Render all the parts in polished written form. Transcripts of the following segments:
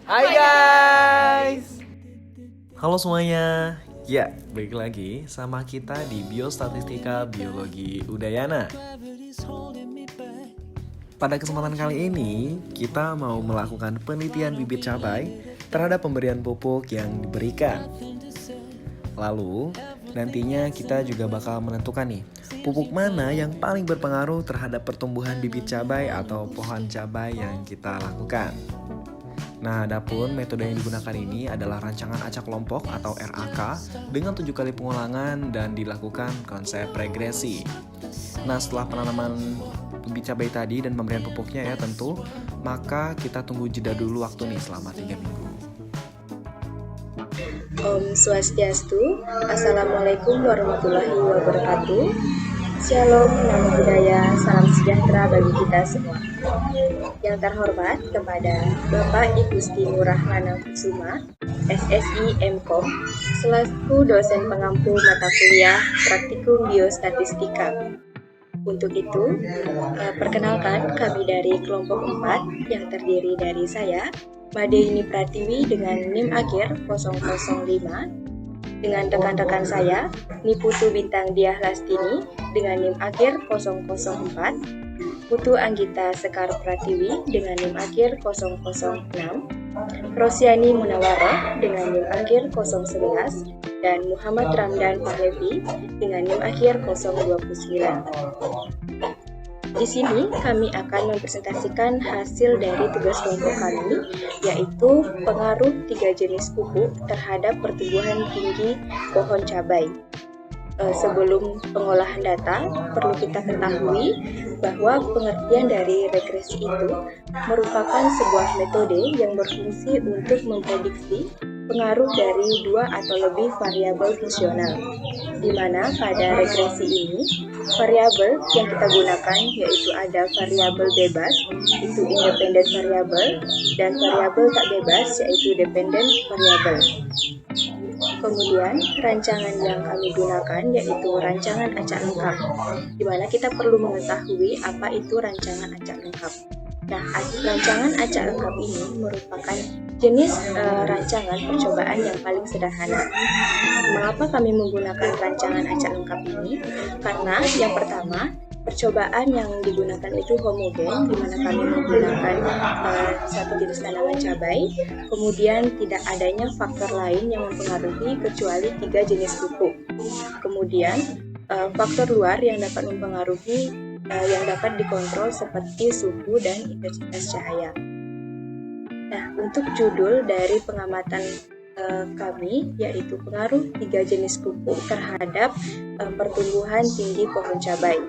Hai guys. Halo semuanya. Ya, balik lagi sama kita di Biostatistika Biologi Udayana. Pada kesempatan kali ini, kita mau melakukan penelitian bibit cabai terhadap pemberian pupuk yang diberikan. Lalu, nantinya kita juga bakal menentukan nih, pupuk mana yang paling berpengaruh terhadap pertumbuhan bibit cabai atau pohon cabai yang kita lakukan. Nah, adapun metode yang digunakan ini adalah rancangan acak kelompok atau RAK dengan 7 kali pengulangan dan dilakukan konsep regresi. Nah, setelah penanaman bibit cabai tadi dan pemberian pupuknya ya tentu, maka kita tunggu jeda dulu waktu nih selama 3 minggu. Om Swastiastu, Assalamualaikum warahmatullahi wabarakatuh. Shalom, namo buddhaya, salam sejahtera bagi kita semua. Yang terhormat kepada Bapak Igusti Ngurah Lanang Kusuma, SSI MKOM, selaku dosen pengampu mata kuliah Praktikum Biostatistika. Untuk itu, perkenalkan kami dari kelompok 4 yang terdiri dari saya, Madeini Pratiwi dengan NIM akhir 005, dengan rekan-rekan saya, Niputu Bintang Diah Lastini dengan NIM akhir 004, Putu Anggita Sekar Pratiwi dengan NIM akhir 006, Rosiani Munawaroh dengan NIM akhir 011, dan Muhammad Ramdan Pahlevi dengan NIM akhir 029. Di sini kami akan mempresentasikan hasil dari tugas kelompok kami, yaitu pengaruh 3 jenis pupuk terhadap pertumbuhan tinggi pohon cabai. Sebelum pengolahan data, perlu kita ketahui bahwa pengertian dari regresi itu merupakan sebuah metode yang berfungsi untuk memprediksi pengaruh dari 2 atau lebih variabel fungsional, di mana pada regresi ini variabel yang kita gunakan yaitu ada variabel bebas, itu independent variable, dan variabel tak bebas yaitu dependent variable. Kemudian rancangan yang kami gunakan yaitu rancangan acak lengkap, di mana kita perlu mengetahui apa itu rancangan acak lengkap. Nah, rancangan acak lengkap ini merupakan jenis rancangan percobaan yang paling sederhana. Mengapa kami menggunakan rancangan acak lengkap ini? Karena yang pertama, percobaan yang digunakan itu homogen, di mana kami menggunakan satu jenis tanaman cabai, kemudian tidak adanya faktor lain yang mempengaruhi kecuali 3 jenis pupuk. Kemudian faktor luar yang dapat mempengaruhi yang dapat dikontrol seperti suhu dan intensitas cahaya. Nah, untuk judul dari pengamatan kami yaitu pengaruh 3 jenis pupuk terhadap pertumbuhan tinggi pohon cabai,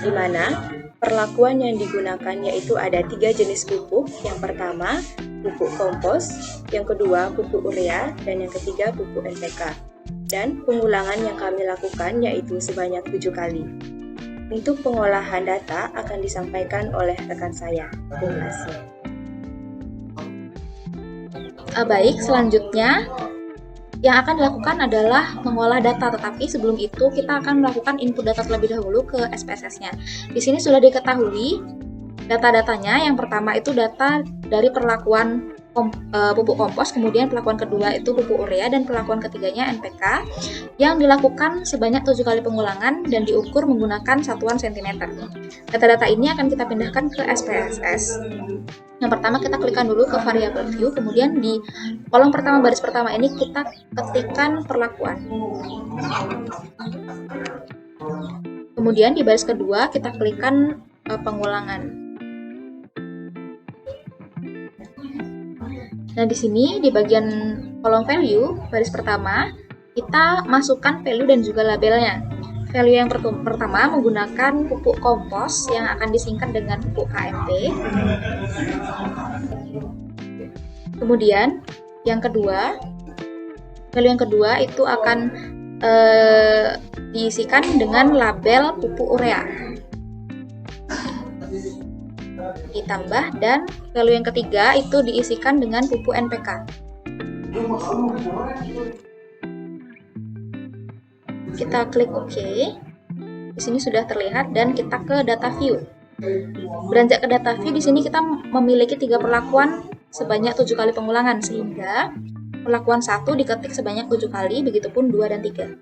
di mana perlakuan yang digunakan yaitu ada 3 jenis pupuk. Yang pertama pupuk kompos, yang kedua pupuk urea, dan yang ketiga pupuk NPK. Dan pengulangan yang kami lakukan yaitu sebanyak 7 kali. Untuk pengolahan data akan disampaikan oleh rekan saya. Terima kasih. Baik, selanjutnya yang akan dilakukan adalah mengolah data, tetapi sebelum itu kita akan melakukan input data terlebih dahulu ke SPSS-nya. Di sini sudah diketahui data-datanya. Yang pertama itu data dari perlakuan pupuk kompos, kemudian perlakuan kedua itu pupuk urea, dan perlakuan ketiganya NPK yang dilakukan sebanyak 7 kali pengulangan dan diukur menggunakan satuan cm. Data-data ini akan kita pindahkan ke SPSS. Yang pertama kita klikkan dulu ke variabel view, kemudian di kolom pertama baris pertama ini kita ketikkan perlakuan. Kemudian di baris kedua kita klikkan pengulangan. Nah, di sini di bagian kolom value baris pertama kita masukkan value dan juga labelnya. Value yang pertama menggunakan pupuk kompos yang akan disingkat dengan pupuk KMP. Kemudian yang kedua, value yang kedua itu akan diisikan dengan label pupuk urea. Ditambah, dan value yang ketiga itu diisikan dengan pupuk NPK. Kita klik OK. Di sini sudah terlihat dan kita ke data view. Beranjak ke data view, di sini kita memiliki 3 perlakuan sebanyak 7 kali pengulangan, sehingga perlakuan 1 diketik sebanyak 7 kali, begitupun 2 dan 3.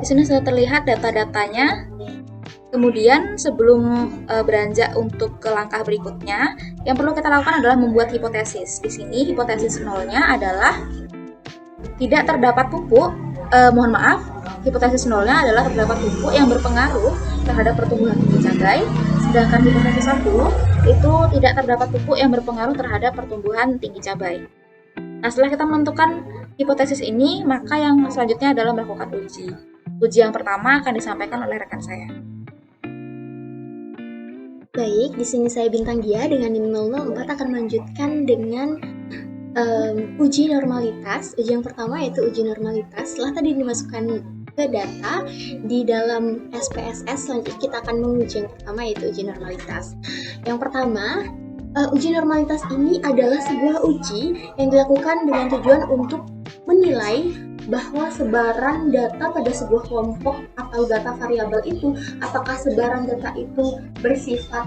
Di sini sudah terlihat data-datanya. Kemudian sebelum beranjak untuk ke langkah berikutnya, yang perlu kita lakukan adalah membuat hipotesis. Di sini hipotesis nolnya adalah tidak terdapat pupuk. Hipotesis nolnya adalah terdapat pupuk yang berpengaruh terhadap pertumbuhan tinggi cabai. Sedangkan hipotesis 1 itu tidak terdapat pupuk yang berpengaruh terhadap pertumbuhan tinggi cabai. Nah, setelah kita menentukan hipotesis ini, maka yang selanjutnya adalah melakukan uji. Uji yang pertama akan disampaikan oleh rekan saya. Baik, di sini saya Bintang Gia dengan NIM 004 akan melanjutkan dengan uji normalitas. Uji yang pertama yaitu uji normalitas. Setelah tadi dimasukkan ke data di dalam SPSS, selanjutnya kita akan menguji yang pertama yaitu uji normalitas. Yang pertama, uji normalitas ini adalah sebuah uji yang dilakukan dengan tujuan untuk menilai bahwa sebaran data pada sebuah kelompok atau data variabel itu, apakah sebaran data itu bersifat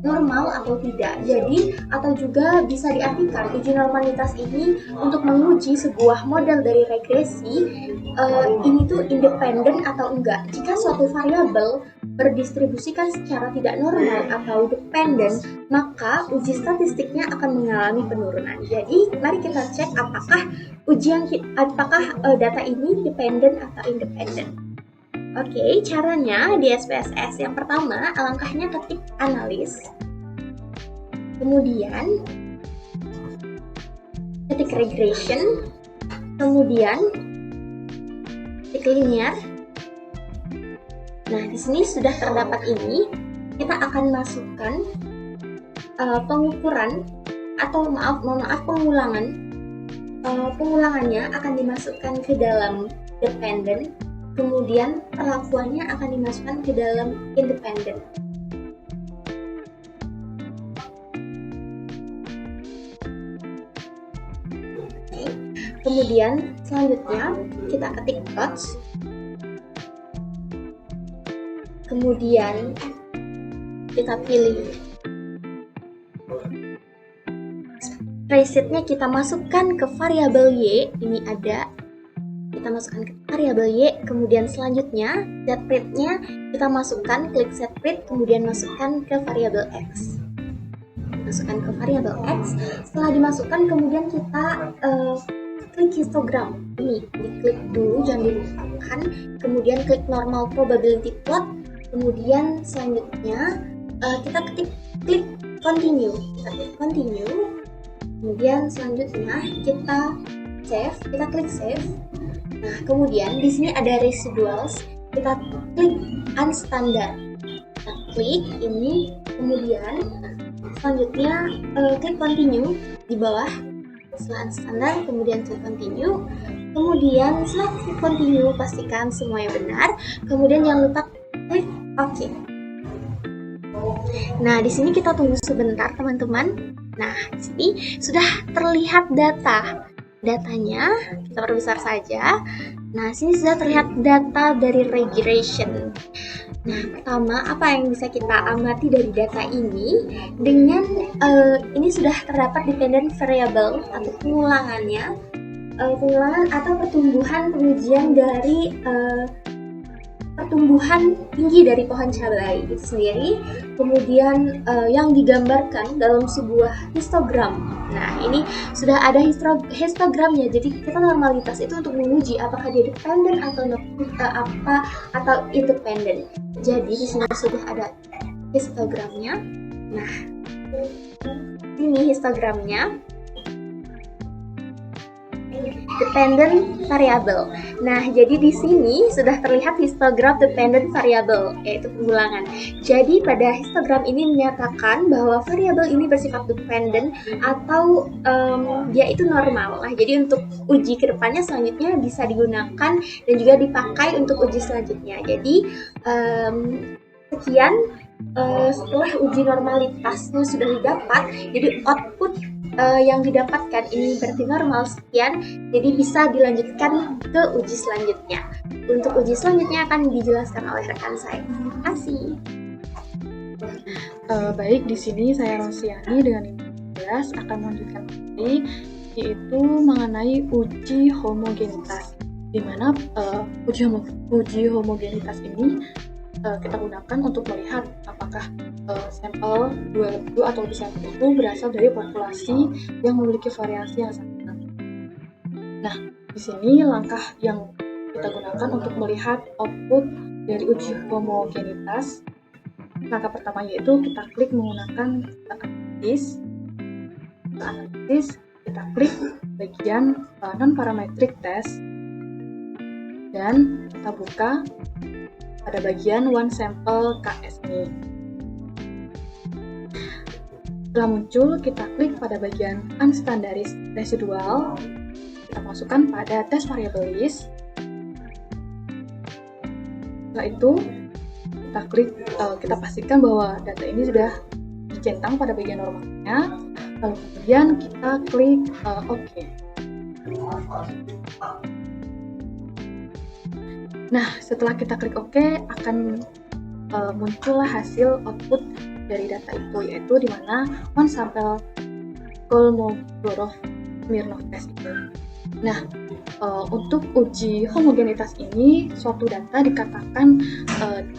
normal atau tidak. Jadi, atau juga bisa diartikan uji normalitas ini untuk menguji sebuah model dari regresi, ini tuh independen atau enggak. Jika suatu variabel berdistribusikan secara tidak normal atau dependen, maka uji statistiknya akan mengalami penurunan. Jadi, mari kita cek apakah data ini dependen atau independen. Oke, caranya di SPSS yang pertama, langkahnya ketik analis, kemudian ketik regression, kemudian ketik linear. Nah, di sini sudah terdapat ini. Kita akan masukkan pengukuran atau pengulangan. Pengulangannya akan dimasukkan ke dalam dependent. Kemudian perlakuannya akan dimasukkan ke dalam independen. Kemudian selanjutnya kita ketik plots. Kemudian kita pilih presetnya, kita masukkan ke variabel Y. Ini ada. Kita masukkan ke variabel Y, kemudian selanjutnya setPrint-nya kita masukkan, klik setPrint, kemudian masukkan ke variabel X. Masukkan ke variabel X. Setelah dimasukkan, kemudian kita klik histogram. Ini diklik dulu, jangan dilupakan. Kemudian klik normal probability plot. Kemudian selanjutnya kita klik continue. Kita klik continue. Kemudian selanjutnya kita klik save. Nah, kemudian di sini ada residuals, kita klik unstandard. Kita klik ini, kemudian selanjutnya klik continue di bawah. Setelah unstandard, kemudian klik continue. Kemudian setelah klik continue, pastikan semuanya benar. Kemudian jangan lupa klik OK. Nah, di sini kita tunggu sebentar, teman-teman. Nah, di sini sudah terlihat datanya, kita perbesar saja. Nah, sini sudah terlihat data dari regression. Nah, pertama, apa yang bisa kita amati dari data ini? Dengan ini sudah terdapat dependent variable atau pengulangan atau pertumbuhan pengujian dari pertumbuhan tinggi dari pohon cabai itu sendiri, kemudian yang digambarkan dalam sebuah histogram. Nah, ini sudah ada histogramnya. Jadi kita normalitas itu untuk menguji apakah dia dependent atau independent. Jadi di sini sudah ada histogramnya. Nah, ini histogramnya. dependent variable. Nah, jadi di sini sudah terlihat histogram dependent variable, yaitu pengulangan. Jadi pada histogram ini menyatakan bahwa variabel ini bersifat dependent atau dia itu normal. Nah, jadi untuk uji kedepannya selanjutnya bisa digunakan dan juga dipakai untuk uji selanjutnya. Jadi sekian setelah uji normalitasnya sudah didapat, jadi output yang didapatkan ini berarti normal sekian, jadi bisa dilanjutkan ke uji selanjutnya. Untuk uji selanjutnya akan dijelaskan oleh rekan saya. Terima kasih. Baik, di sini saya Rosiani dengan 15 akan melanjutkan materi, yaitu mengenai uji homogenitas. Di mana uji homogenitas ini kita gunakan untuk melihat apakah sampel 2 atau lebih sampel itu berasal dari populasi yang memiliki variasi yang sama. Nah, di sini langkah yang kita gunakan untuk melihat output dari uji homogenitas. Langkah pertama yaitu kita klik menggunakan analisis. Kita klik bagian non-parametric test dan kita buka pada bagian one sample KS ini. Setelah muncul, kita klik pada bagian unstandardized residual. Kita masukkan pada test variable list. Setelah itu, kita klik, kita pastikan bahwa data ini sudah dicentang pada bagian normalnya. Lalu kemudian kita klik OK. Nah, setelah kita klik OK, akan muncullah hasil output dari data itu, yaitu di mana one sample Kolmogorov-Smirnov test itu. Nah, untuk uji homogenitas ini, suatu data dikatakan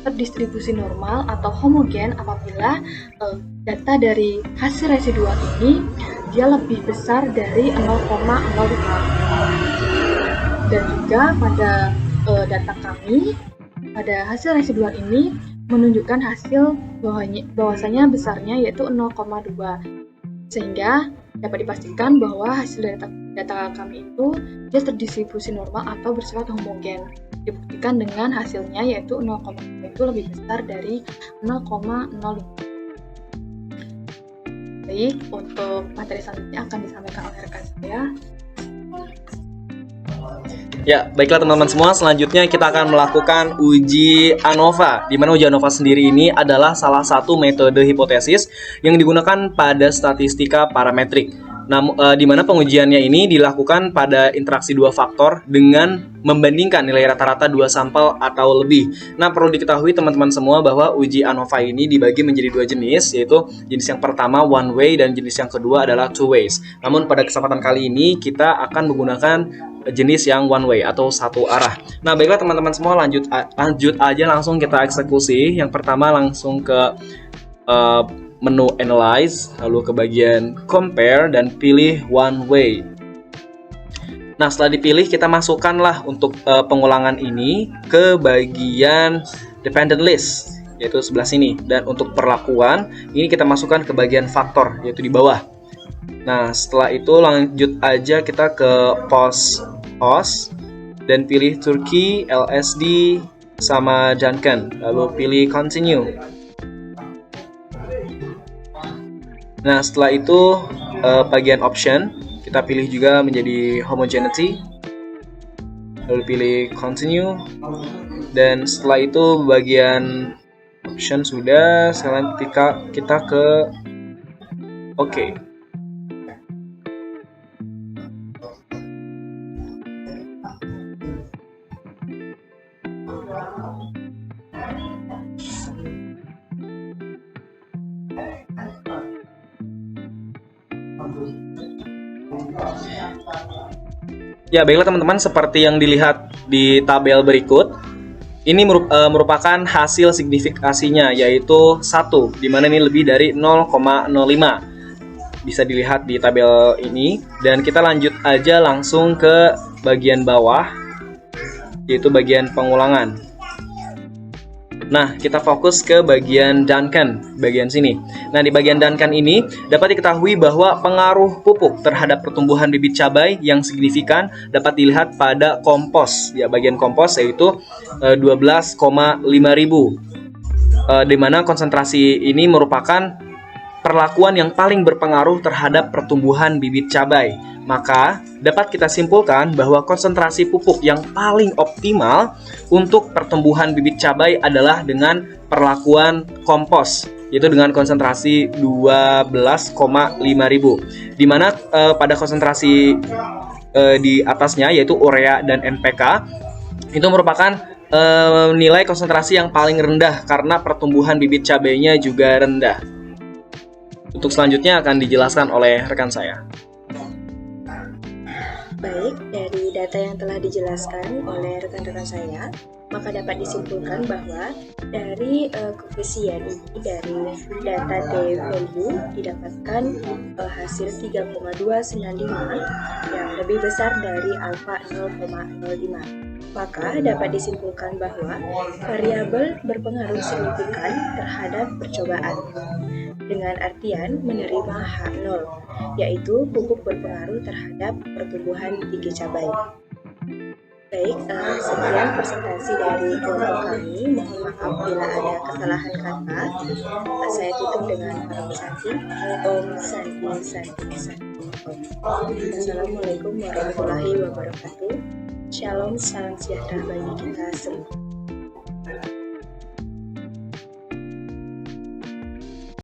terdistribusi normal atau homogen apabila data dari hasil residual ini dia lebih besar dari 0,05. Dan juga pada data kami pada hasil residual ini menunjukkan hasil bahwasanya besarnya yaitu 0,2, sehingga dapat dipastikan bahwa hasil data kami itu dia terdistribusi normal atau bersifat homogen. Dibuktikan dengan hasilnya yaitu 0,2 itu lebih besar dari 0,05. Baik, untuk materi selanjutnya akan disampaikan oleh rekan saya. Ya, baiklah teman-teman semua, selanjutnya kita akan melakukan uji ANOVA, di mana uji ANOVA sendiri ini adalah salah satu metode hipotesis yang digunakan pada statistika parametrik. Nah, di mana pengujiannya ini dilakukan pada interaksi dua faktor dengan membandingkan nilai rata-rata dua sampel atau lebih. Nah, perlu diketahui teman-teman semua bahwa uji ANOVA ini dibagi menjadi dua jenis, yaitu jenis yang pertama one way dan jenis yang kedua adalah two ways. Namun pada kesempatan kali ini kita akan menggunakan jenis yang one way atau satu arah. Nah, baiklah teman-teman semua, lanjut aja langsung kita eksekusi. Yang pertama langsung ke menu analyze, lalu ke bagian compare dan pilih one way. Nah, setelah dipilih kita masukkanlah untuk pengulangan ini ke bagian dependent list, yaitu sebelah sini. Dan untuk perlakuan ini kita masukkan ke bagian faktor, yaitu di bawah. Nah, setelah itu lanjut aja kita ke post host dan pilih Turkey, LSD sama Duncan, lalu pilih continue. Nah, setelah itu bagian option kita pilih juga menjadi homogeneity, lalu pilih continue, dan setelah itu bagian option sudah. Sekarang kita ke OK. Ya, baiklah teman-teman, seperti yang dilihat di tabel berikut, ini merupakan hasil signifikasinya, yaitu 1, di mana ini lebih dari 0,05. Bisa dilihat di tabel ini, dan kita lanjut aja langsung ke bagian bawah, yaitu bagian pengulangan. Nah, kita fokus ke bagian Duncan, bagian sini. Nah, di bagian Duncan ini dapat diketahui bahwa pengaruh pupuk terhadap pertumbuhan bibit cabai yang signifikan dapat dilihat pada kompos. Ya, bagian kompos yaitu 12,5 ribu. Di mana konsentrasi ini merupakan perlakuan yang paling berpengaruh terhadap pertumbuhan bibit cabai. Maka dapat kita simpulkan bahwa konsentrasi pupuk yang paling optimal untuk pertumbuhan bibit cabai adalah dengan perlakuan kompos, yaitu dengan konsentrasi 12,5 ribu. Di mana pada konsentrasi di atasnya yaitu urea dan NPK itu merupakan nilai konsentrasi yang paling rendah karena pertumbuhan bibit cabainya juga rendah. Untuk selanjutnya akan dijelaskan oleh rekan saya. Baik, dari data yang telah dijelaskan oleh rekan-rekan saya, maka dapat disimpulkan bahwa dari koefisien ini dari data D-value didapatkan hasil 3,295 yang lebih besar dari alfa 0,05. Maka dapat disimpulkan bahwa variabel berpengaruh signifikan terhadap percobaan. Dengan artian menerima H0, yaitu pupuk berpengaruh terhadap pertumbuhan biji cabai. Baik, sekian presentasi dari kelompok kami. Mohon maaf bila ada kesalahan kata. Saya tutup dengan Om Santi. Om Santi Santi Santi Om. Assalamualaikum warahmatullahi wabarakatuh. Shalom, salam sejahtera bagi kita semua.